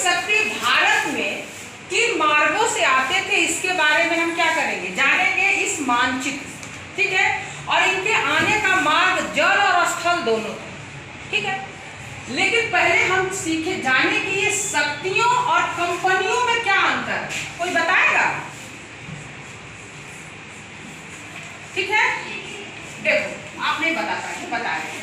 शक्ति भारत में किन मार्गों से आते थे इसके बारे में हम क्या करेंगे, जानेंगे इस मानचित्र, ठीक है। और इनके आने का मार्ग जल और स्थल दोनों, ठीक है। लेकिन पहले हम जाने कि ये शक्तियों और कंपनियों में क्या अंतर है, कोई बताएगा? ठीक है, देखो आप नहीं बता पाएंगे, बताएंगे।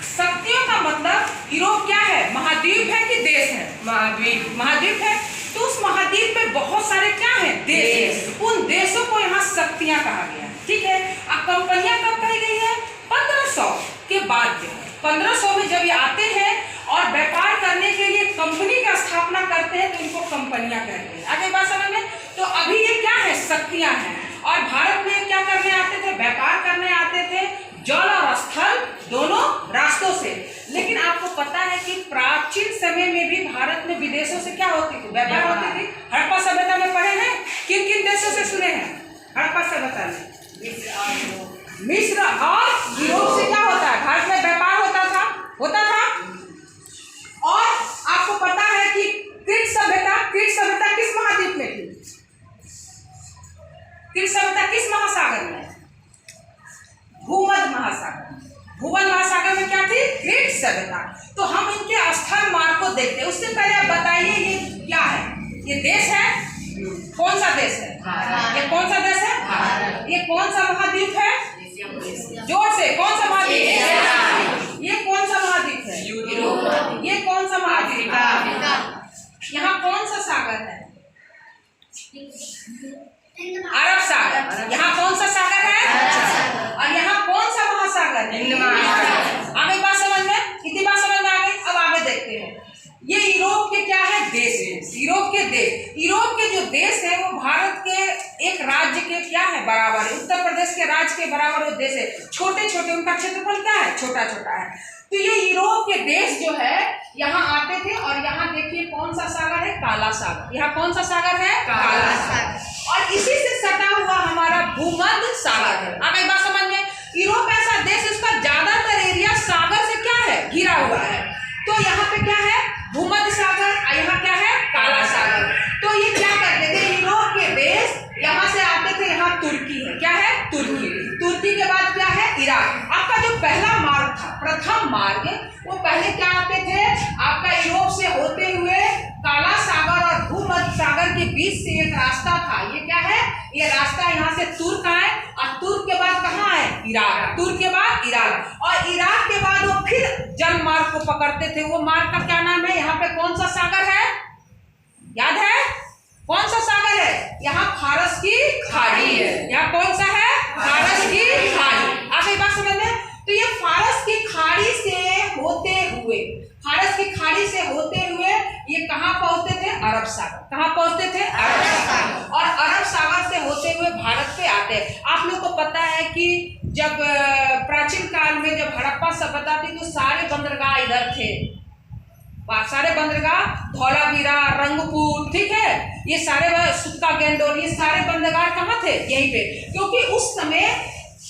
शक्तियों का मतलब यूरोप क्या है, महाद्वीप है कि देश है? महाद्वीप है। तो उस महाद्वीप में बहुत सारे क्या है, देश। उन देशों को यहाँ शक्तियां कहा गया, ठीक है। अब कंपनियां कब कही गई है? 1500 के बाद जो है, 1500 में जब ये आते हैं और व्यापार करने के लिए कंपनी का स्थापना करते हैं तो इनको कंपनियां कहते हैं। आगे बात समझ में? तो अभी ये क्या है, शक्तियां हैं। और भारत में क्या करने आते थे, व्यापार करने आते थे जल और स्थल दोनों रास्तों से। लेकिन आपको पता है कि प्राचीन समय में भी भारत में विदेशों से क्या होती थी, व्यापार होती थी। हड़प्पा सभ्यता में पढ़े हैं, किन किन देशों से सुने हैं? हड़प्पा सभ्यता में मिस्र और यूरोप से क्या होता है, भारत में व्यापार होता था। और आपको पता है कि क्रीट सभ्यता किस महाद्वीप में थी? क्रीट सभ्यता किस महासागर में? भूमध्य महासागर में क्या थी? क्रीट सभ्यता। तो हम इनके स्थल मार्ग को देखते हैं। उससे पहले आप बताइए ये क्या है, ये देश है, कौन सा देश है? ये कौन सा देश है? भारत। ये कौन सा महाद्वीप है? जोर से, कौन सा महाद्वीप है? ये कौन सा महाद्वीप है? यूरोप। ये कौन सा महाद्वीप है? यहाँ कौन सा सागर है? अरब सागर। यहाँ कौन सा सागर है? और यहाँ कौन सा महासागर है? हिंद महासागर। आगे बात समझ में, कितनी बात समझ में आ गई? अब आगे देखते हैं। ये यूरोप के क्या है, देश है। यूरोप के जो देश है वो भारत के एक राज्य के क्या है, बराबर है। उत्तर प्रदेश के राज्य के बराबर वो देश है। छोटे छोटे उनका क्षेत्रफल क्या है, छोटा छोटा है। तो ये यूरोप के देश जो है यहाँ आते थे। और यहाँ देखिए कौन सा सागर है, काला सागर। यहाँ कौन सा सागर है, काला सागर। और इसी से सटा हुआ हमारा भूमध्य सागर है। आगे बात समझ में? यूरोप ऐसा देश, उसका ज्यादातर एरिया सागर से क्या है, घिरा हुआ है। तो यहाँ पे क्या है, भूमध्य सागर, और यहाँ क्या है, काला सागर। तो ये क्या करते थे, यूरोप के देश यहाँ से आते थे। यहाँ तुर्की है, क्या है, तुर्की के बाद क्या है, ईराक। आपका जो पहला मार्ग था, प्रथम मार्ग, वो पहले क्या आते थे, आपका यूरोप से होते हुए काला सागर और भूमध्य सागर के बीच से एक रास्ता था। ये क्या है, ये रास्ता यहाँ से तुर्क आए और तुर्क के बाद कहाँ आए, इराक। तुर्क के बाद इराक, और इराक के बाद वो फिर जल मार्ग को पकड़ते थे। वो मार्ग का क्या नाम है? यहाँ पे कौन सा सागर है, याद है? कौन सा सागर है? यहाँ फारस की खाड़ी है। यहाँ कौन सा है, फारस की खाड़ी। आगे बात समझ में? तो ये फारस की खाड़ी से होते हुए ये कहाँ पहुंचते थे, अरब सागर। कहाँ पहुंचते थे, अरब सागर। और अरब सागर से होते हुए भारत पे आते हैं। आप लोग को पता है कि जब प्राचीन काल में जब हड़प्पा सभ्यता थी तो सारे बंदरगाह इधर थे। सारे बंदरगाह, धौलावीरा, रंगपुर, ठीक है, ये सारे सुक्का गेंडोर, ये सारे बंदरगाह कहाँ थे, यहीं पे। क्योंकि उस समय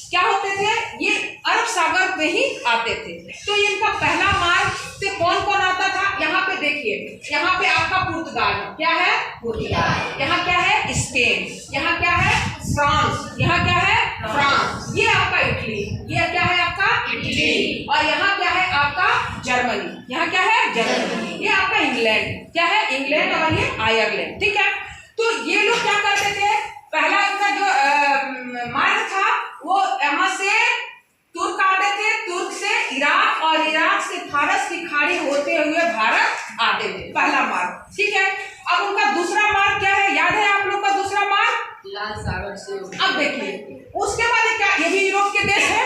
क्या होते थे, ये अरब सागर में ही आते थे। तो इनका पहला मार्ग से कौन कौन आता था? यहाँ पे देखिए, यहाँ पे आपका पुर्तगाल, क्या है, पुर्तगाल। यहाँ क्या है, स्पेन। यहाँ क्या है, फ्रांस। यहाँ क्या है, फ्रांस। ये आपका इटली। ये क्या है, आपका इटली। और यहाँ क्या है, आपका जर्मनी। यहाँ क्या है, जर्मनी। ये आपका इंग्लैंड। क्या है, इंग्लैंड। और ये आयरलैंड, ठीक है। तो ये लोग क्या करते थे, पहला इनका जो मार्ग था वो यहाँ से तुर्क आते थे, तुर्क से इराक, और इराक से फारस की खाड़ी होते हुए भारत आते थे, पहला मार्ग, ठीक है। अब उनका दूसरा मार्ग क्या है, याद है आप लोग का दूसरा मार्ग? लाल सागर से। अब देखिए उसके बाद क्या, ये भी यूरोप के देश है।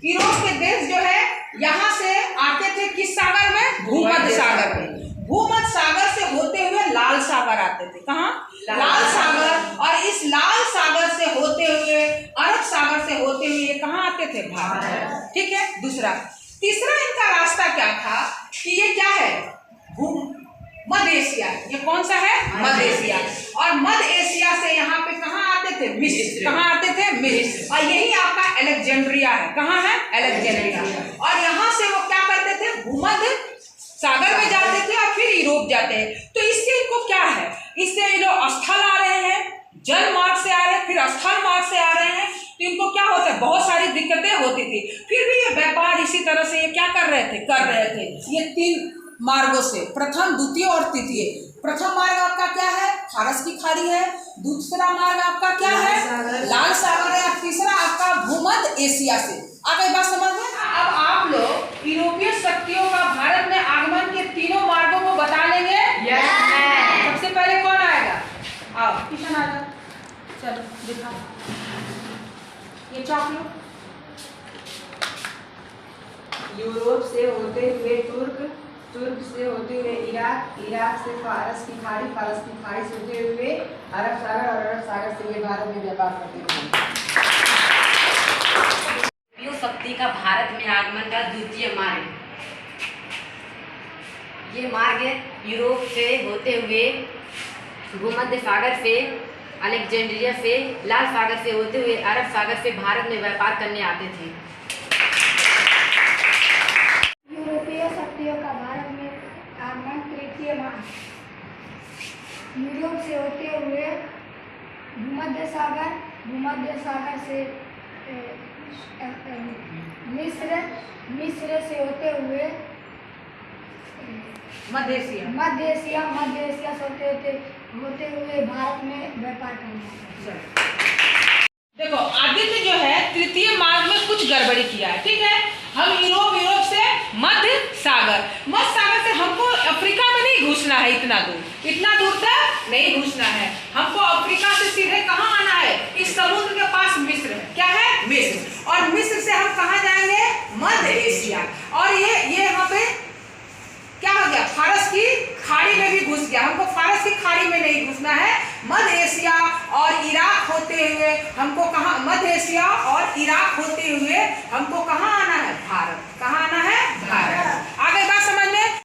यूरोप के देश जो है यहाँ से आते थे किस सागर में, भूमध्य सागर में। भूमध्य सागर से होते हुए लाल सागर आते थे। कहाँ, लाल सागर। और इस लाल सागर से होते हुए, अरब सागर से होते हुए ये कहाँ आते थे, भारत, ठीक है। दूसरा, तीसरा इनका रास्ता क्या था कि ये क्या है, मध्य एशिया। ये कौन सा है, मध्य एशिया। और मध्य एशिया से यहाँ पे कहाँ आते थे, मिस्र। कहाँ आते थे, मिस्र। और यही आपका अलेक्जेंड्रिया है। कहाँ है, अलेक्जेंड्रिया। और यहाँ से वो क्या करते थे, भूमध्य सागर में जाते थे और फिर यूरोप जाते हैं। तो इससे इनको क्या है, इससे ये लोग स्थल आ रहे हैं, जल मार्ग से आ रहे हैं, फिर स्थल मार्ग से आ रहे हैं, तो इनको क्या होता है, बहुत सारी दिक्कतें होती थी। फिर भी ये व्यापार इसी तरह से ये क्या कर रहे थे ये 3 मार्गों से, प्रथम, द्वितीय और तृतीय। प्रथम मार्ग आपका क्या है, फारस की खाड़ी है। दूसरा मार्ग आपका क्या है, लाल सागर है। तीसरा आपका भूमध्य एशिया से। आ गई बात समझ में? अब आप लोग यूरोपीय शक्तियों का भारत में आगमन के तीनों मार्गों को बता लेंगे? सबसे पहले कौन आएगा? आओ किशन आ जाओ, चलो दिखाओ ये चौक लो। यूरोप से होते हुए तुर्क, तुर्क से होते हुए इराक, इराक से फारस की खाड़ी, फारस की खाड़ी से होते हुए अरब सागर और अरब सागर से ये भारत में व्यापार करते हैं। शक्ति का भारत में आगमन का द्वितीय मार्ग, ये मार्ग यूरोप से होते हुए भूमध्य सागर से, अलेक्जेंड्रिया से, लाल सागर से होते हुए अरब सागर से भारत में व्यापार करने आते थे। यूरोपीय शक्तियों का भारत में आगमन तृतीय मार्ग, यूरोप से होते हुए भूमध्य सागर से मिस्र से होते हुए मध्य एशिया से होते हुए भारत में व्यापार करना। देखो आदित्य जो है तृतीय मार्ग में कुछ गड़बड़ी किया है, ठीक है। हम यूरोप से मध्य सागर से हमको अफ्रीका में नहीं घुसना है, इतना दूर तक नहीं घुसना है। हमको अफ्रीका से सीधे कहाँ आना है, इस समुद्र के पास मिस्र है। क्या है? मिस्र। और मिस्र से हम कहाँ जाएंगे? मध्य एशिया। और ये यहाँ पे क्या हो गया, फारस की खाड़ी में भी घुस गया। हमको फारस की खाड़ी में नहीं घुसना है, मध्य एशिया और इराक होते हुए हमको कहाँ, मध्य एशिया और इराक होते हुए हमको कहाँ